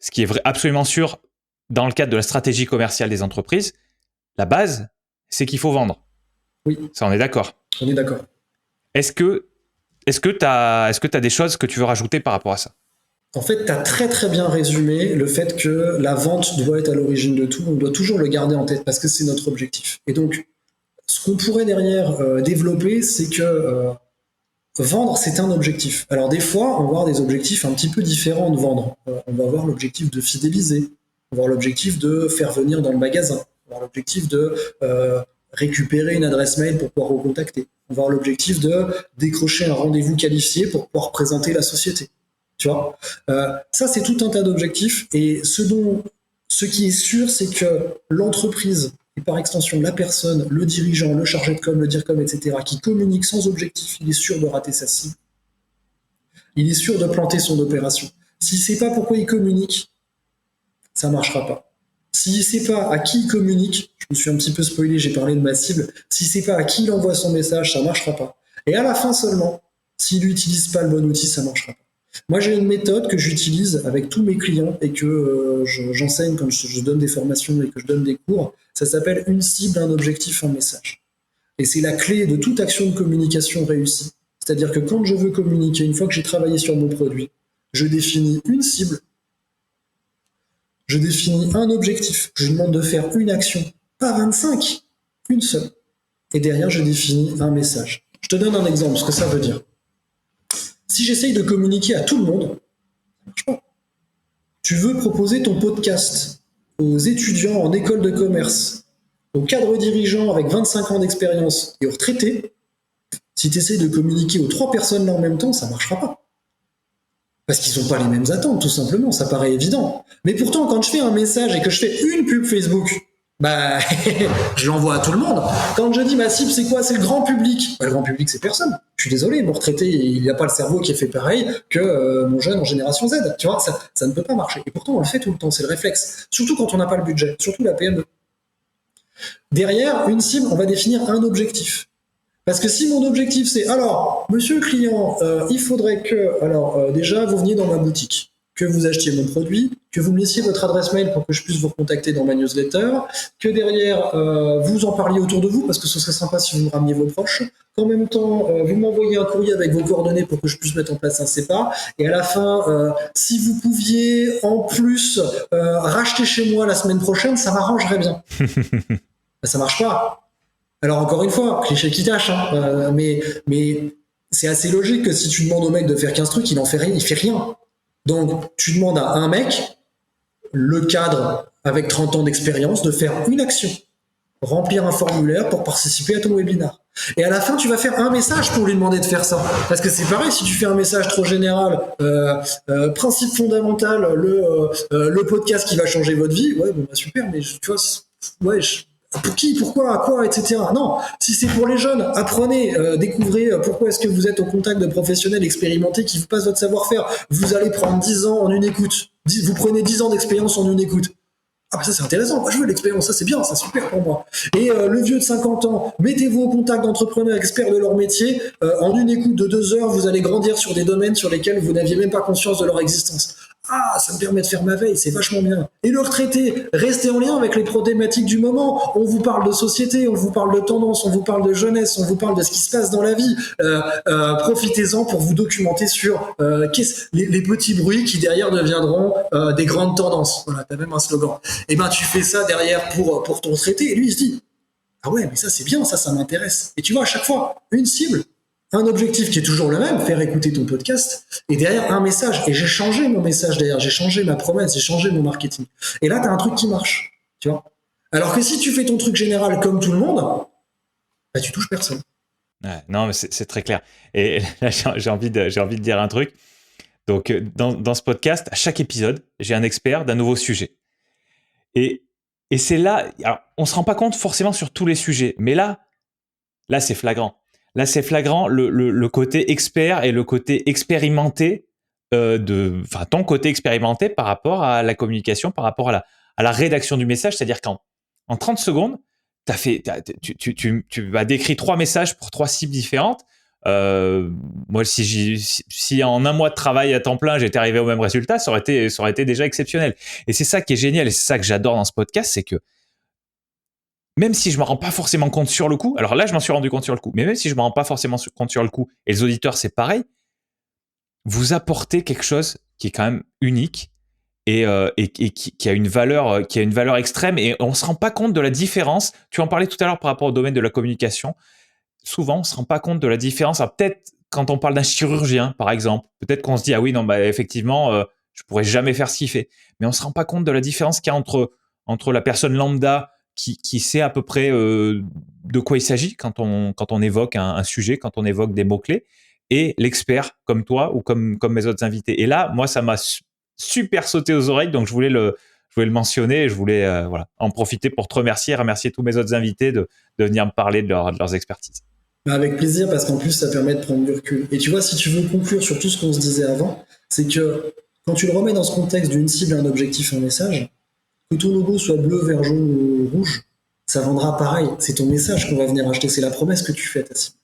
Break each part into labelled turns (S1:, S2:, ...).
S1: ce qui est absolument sûr dans le cadre de la stratégie commerciale des entreprises, la base, c'est qu'il faut vendre.
S2: Oui.
S1: Ça, on est d'accord.
S2: On est d'accord.
S1: Est-ce que tu as des choses que tu veux rajouter par rapport à ça?
S2: En fait, tu as très très bien résumé le fait que la vente doit être à l'origine de tout. On doit toujours le garder en tête parce que c'est notre objectif. Et donc, ce qu'on pourrait derrière développer, c'est que vendre, c'est un objectif. Alors des fois, on va avoir des objectifs un petit peu différents de vendre. On va avoir l'objectif de fidéliser, on va avoir l'objectif de faire venir dans le magasin, on va avoir l'objectif de récupérer une adresse mail pour pouvoir recontacter, on va avoir l'objectif de décrocher un rendez-vous qualifié pour pouvoir présenter la société. Tu vois, ça c'est tout un tas d'objectifs et ce qui est sûr, c'est que l'entreprise et par extension la personne, le dirigeant, le chargé de com, le DIRCOM, etc., qui communique sans objectif, il est sûr de rater sa cible. Il est sûr de planter son opération. S'il ne sait pas pourquoi il communique, ça ne marchera pas. S'il ne sait pas à qui il communique, je me suis un petit peu spoilé, j'ai parlé de ma cible, s'il ne sait pas à qui il envoie son message, ça ne marchera pas. Et à la fin seulement, s'il n'utilise pas le bon outil, ça ne marchera pas. Moi, j'ai une méthode que j'utilise avec tous mes clients et que j'enseigne quand je donne des formations et que je donne des cours. Ça s'appelle une cible, un objectif, un message. Et c'est la clé de toute action de communication réussie. C'est-à-dire que quand je veux communiquer, une fois que j'ai travaillé sur mon produit, je définis une cible, je définis un objectif, je demande de faire une action, pas 25, une seule. Et derrière, je définis un message. Je te donne un exemple, ce que ça veut dire. Si j'essaye de communiquer à tout le monde, ça marche pas. Tu veux proposer ton podcast aux étudiants en école de commerce, aux cadres dirigeants avec 25 ans d'expérience et aux retraités. Si tu essayes de communiquer aux 3 personnes là en même temps, ça marchera pas. Parce qu'ils n'ont pas les mêmes attentes, tout simplement, ça paraît évident. Mais pourtant, quand je fais un message et que je fais une pub Facebook, je l'envoie à tout le monde. Quand je dis ma cible, c'est quoi? C'est le grand public. Le grand public, c'est personne. Je suis désolé, mon retraité, il n'y a pas le cerveau qui est fait pareil que mon jeune en génération Z. Tu vois, ça ne peut pas marcher. Et pourtant, on le fait tout le temps, c'est le réflexe. Surtout quand on n'a pas le budget, surtout la PME. Derrière, une cible, on va définir un objectif. Parce que si mon objectif, c'est, alors, monsieur le client, il faudrait que, déjà, vous veniez dans ma boutique, que vous achetiez mon produit, que vous me laissiez votre adresse mail pour que je puisse vous recontacter dans ma newsletter, que derrière, vous en parliez autour de vous, parce que ce serait sympa si vous me rameniez vos proches, qu'en même temps, vous m'envoyez un courrier avec vos coordonnées pour que je puisse mettre en place un CEPA, et à la fin, si vous pouviez, en plus, racheter chez moi la semaine prochaine, ça m'arrangerait bien. Ça marche pas. Alors encore une fois, cliché qui tâche, hein, mais c'est assez logique que si tu demandes au mec de faire 15 trucs, il fait rien. Donc tu demandes à un mec, le cadre avec 30 ans d'expérience, de faire une action, remplir un formulaire pour participer à ton webinar. Et à la fin, tu vas faire un message pour lui demander de faire ça. Parce que c'est pareil, si tu fais un message trop général, principe fondamental, le podcast qui va changer votre vie, ouais, bon, bah super, mais tu vois, ouais, pour qui, pourquoi, à quoi, etc. Non, si c'est pour les jeunes, apprenez, découvrez pourquoi est-ce que vous êtes au contact de professionnels expérimentés qui vous passent votre savoir-faire. Vous allez prendre 10 ans en une écoute. Vous prenez 10 ans d'expérience en une écoute. Ah bah ça c'est intéressant, moi je veux l'expérience, ça c'est bien, c'est super pour moi. Et le vieux de 50 ans, mettez-vous au contact d'entrepreneurs experts de leur métier. En une écoute de 2 heures, vous allez grandir sur des domaines sur lesquels vous n'aviez même pas conscience de leur existence. Ah, ça me permet de faire ma veille, c'est vachement bien. Et le retraité, restez en lien avec les problématiques du moment. On vous parle de société, on vous parle de tendance, on vous parle de jeunesse, on vous parle de ce qui se passe dans la vie. Profitez-en pour vous documenter sur les petits bruits qui derrière deviendront des grandes tendances. Voilà, t'as même un slogan. Et ben tu fais ça derrière pour ton retraité. Et lui il se dit, ah ouais, mais ça c'est bien, ça m'intéresse. Et tu vois, à chaque fois, une cible, un objectif qui est toujours le même, faire écouter ton podcast, et derrière un message. Et j'ai changé mon message derrière, j'ai changé ma promesse, j'ai changé mon marketing. Et là, tu as un truc qui marche, tu vois. Alors que si tu fais ton truc général comme tout le monde, bah, tu touches personne.
S1: Ouais, non, mais c'est très clair. Et là, j'ai envie de dire un truc. Donc, dans ce podcast, à chaque épisode, j'ai un expert d'un nouveau sujet. Et c'est là, alors, on ne se rend pas compte forcément sur tous les sujets, mais là c'est flagrant. Là, c'est flagrant le côté expert et le côté expérimenté ton côté expérimenté par rapport à la communication, par rapport à la rédaction du message. C'est-à-dire qu'en 30 secondes, tu as décrit 3 messages pour 3 cibles différentes. Moi, si en un mois de travail à temps plein, j'étais arrivé au même résultat, ça aurait été déjà exceptionnel. Et c'est ça qui est génial, et c'est ça que j'adore dans ce podcast, c'est que même si je me rends pas forcément compte sur le coup, alors là, je m'en suis rendu compte sur le coup, mais même si je me rends pas forcément compte sur le coup, et les auditeurs, c'est pareil, vous apportez quelque chose qui est quand même unique et qui a une valeur extrême, et on se rend pas compte de la différence. Tu en parlais tout à l'heure par rapport au domaine de la communication. Souvent, on se rend pas compte de la différence. Alors, peut-être quand on parle d'un chirurgien, par exemple, peut-être qu'on se dit ah oui, non, bah effectivement, je pourrais jamais faire ce qu'il fait. Mais on se rend pas compte de la différence qu'il y a entre la personne lambda qui sait à peu près de quoi il s'agit quand on évoque un sujet, quand on évoque des mots-clés, et l'expert comme toi ou comme mes autres invités. Et là, moi, ça m'a super sauté aux oreilles, donc je voulais le mentionner, et je voulais en profiter pour te remercier et remercier tous mes autres invités de venir me parler de leurs expertises.
S2: Avec plaisir, parce qu'en plus, ça permet de prendre du recul. Et tu vois, si tu veux conclure sur tout ce qu'on se disait avant, c'est que quand tu le remets dans ce contexte d'une cible, un objectif, un message, que ton logo soit bleu, vert, jaune ou rouge, ça vendra pareil. C'est ton message qu'on va venir acheter, c'est la promesse que tu fais à ta cible.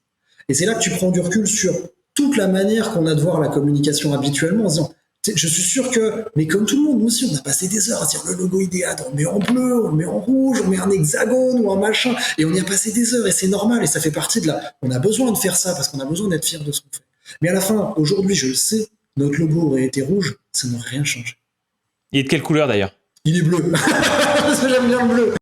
S2: Et c'est là que tu prends du recul sur toute la manière qu'on a de voir la communication habituellement, en se disant, je suis sûr que, mais comme tout le monde, nous aussi, on a passé des heures à dire le logo idéal, on le met en bleu, on le met en rouge, on met un hexagone ou un machin, et on y a passé des heures, et c'est normal, et ça fait partie de la... On a besoin de faire ça, parce qu'on a besoin d'être fier de ce qu'on fait. Mais à la fin, aujourd'hui, je le sais, notre logo aurait été rouge, ça n'aurait rien changé.
S1: Il est de quelle couleur d'ailleurs?
S2: Il est bleu, parce que j'aime bien le bleu.